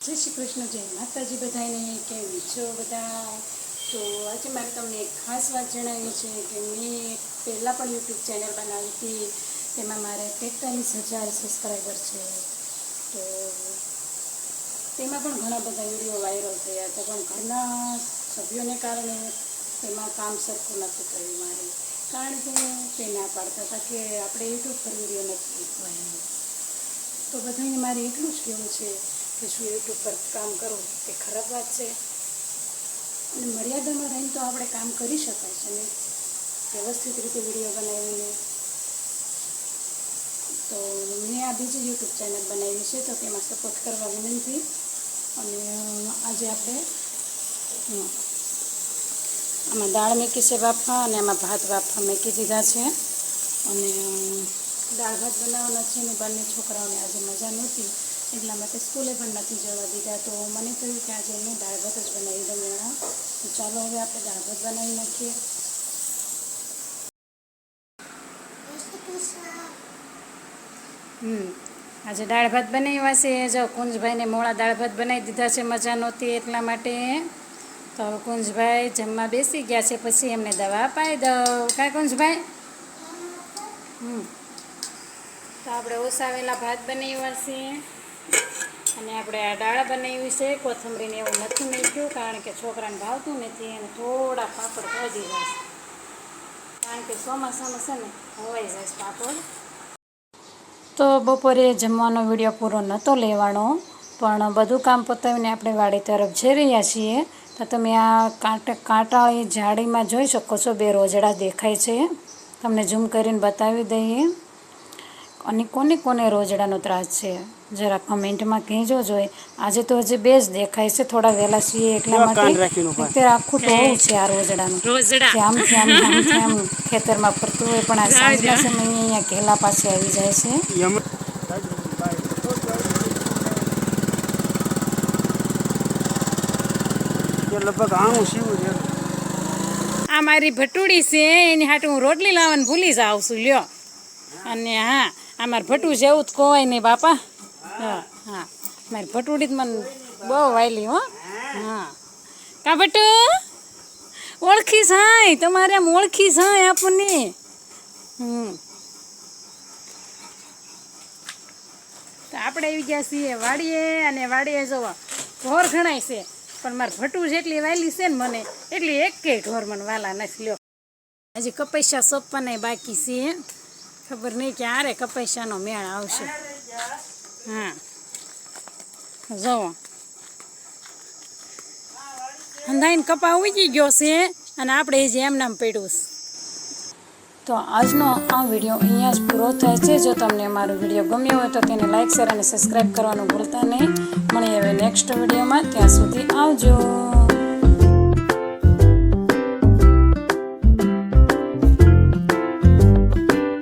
જય શ્રી કૃષ્ણ, જય માતાજી બધાને. કેમ છો બધા? તો આજે મારે તમને એક ખાસ વાત જણાવવી છે કે મેં પહેલાં પણ યુટ્યુબ ચેનલ બનાવી હતી. તેમાં મારે 43,000 સબસ્ક્રાઈબર છે. તો તેમાં પણ ઘણા બધા વિડીયો વાયરલ થયા હતા, પણ ઘરના સભ્યોને કારણે તેમાં કામ સરખું નથી થયું મારે. કારણ કે તે ના પાડતા હતા કે આપણે યુટ્યુબ પર વિડીયો નથી મૂકવા. તો બધાને મારે એટલું જ કહેવું છે કે શું યુટ્યુબ પર કામ કરવું તે ખરાબ વાત છે? અને મર્યાદામાં રહીને તો આપણે કામ કરી શકાય છે ને, વ્યવસ્થિત રીતે વિડીયો બનાવીને. તો મેં આ બીજી યુટ્યુબ ચેનલ બનાવી છે, તો તેમાં સપોર્ટ કરવા વિનંતી. અને આજે આપણે આમાં દાળ મૂકી છે બાફવા, અને આમાં ભાત બાફવા મૂકી દીધા છે. અને દાળ ભાત બનાવવાના છે ને બંને છોકરાઓને આજે મજા નહોતી, એટલા માટે સ્કૂલે પણ નથી જવા દીધા. તો મને થયું કે આજે હું દાળ ભાત જ બનાવી દઉં એના. તો ચાલો હવે આપણે દાળ ભાત બનાવી નાખીએ. આજે દાળ ભાત બનાવ્યા છે. જો કુંજભાઈને મોડા દાળ ભાત બનાવી દીધા છે, મજા નહોતી એટલા માટે. તો કુંજભાઈ જમવા બેસી ગયા છે, પછી એમને દવા અપાઈ દઉં. કાંઈ કુંજભાઈ? તો આપણે ઓસાવેલા ભાત બનાવ્યા છે, અને આપણે આ દાળ બનાવી છે. કોથમરીને એવું નથી મૂક્યું કારણ કે છોકરાને ભાવતું નથી, અને થોડા પાપડ કરી દીધા છે કારણ કે ચોમાસામાં છે ને હવાઈ જાય છે પાપડ. તો બપોરે જમવાનો વિડીયો પૂરો નહોતો લેવાનો, પણ બધું કામ પતાવીને આપણે વાડી તરફ જઈ રહ્યા છીએ. તો તમે આ કાંટાળી જાળીમાં જોઈ શકો છો, 2 રોજડા દેખાય છે. તમને ઝૂમ કરીને બતાવી દઈએ. અને કોને કોને રોજડાનો ત્રાસ છે જરા કમેન્ટમાં કહેજો. જોઈએ આજે તો હજી 2 જ દેખાય છે, થોડા વહેલા છીએ એટલા માટે. અત્યારે આખું ટોળું છે આ રોજડાનું, આમથી આમ ખેતરમાં ફરતું હોય. પણ આ સાંજના સમયે અહીંયા ઘેલા પાસે આવી જાય છે. આ મારી ભટુડી છે, એની હાટુ હું રોટલી લાવવાનું ભૂલી જાઉં છું. લ્યો. અને હા, આ મારે ભટું જેવું જ કોઈ નહીં બાપા. હા હા, મારી ભટુડી જ મને બહુ વાયલી હો. હા કા ભટુ ઓળખી સાય તમારે? આમ ઓળખી સાય આપણને. તો આપણે આવી ગયા છીએ વાડીએ, અને વાડીએ જોવા ઢોર ઘણાય છે, પણ મારે ભટુ જેટલી વાયલી છે ને મને, એટલી એકેય ઢોર મને વાલા નથી. લ્યો, હજી કપૈસા સોંપવાના બાકી છે. ખબર નહીં કે આરે કપૈસાનો મેળ આવશે. હા જુઓ, અંધાઈને કપા ઉગી ગયો છે, અને આપણે જે એમનામ પડ્યું છે. તો આજનો આ વિડીયો અહીંયા જ પૂરો થાય છે. જો તમને અમારો વિડીયો ગમ્યો હોય તો તેને લાઇક, શેર અને સબસ્ક્રાઈબ કરવાનું ભૂલતા નહીં. મળીએ હવે નેક્સ્ટ વિડીયોમાં. ત્યાં સુધી આવજો.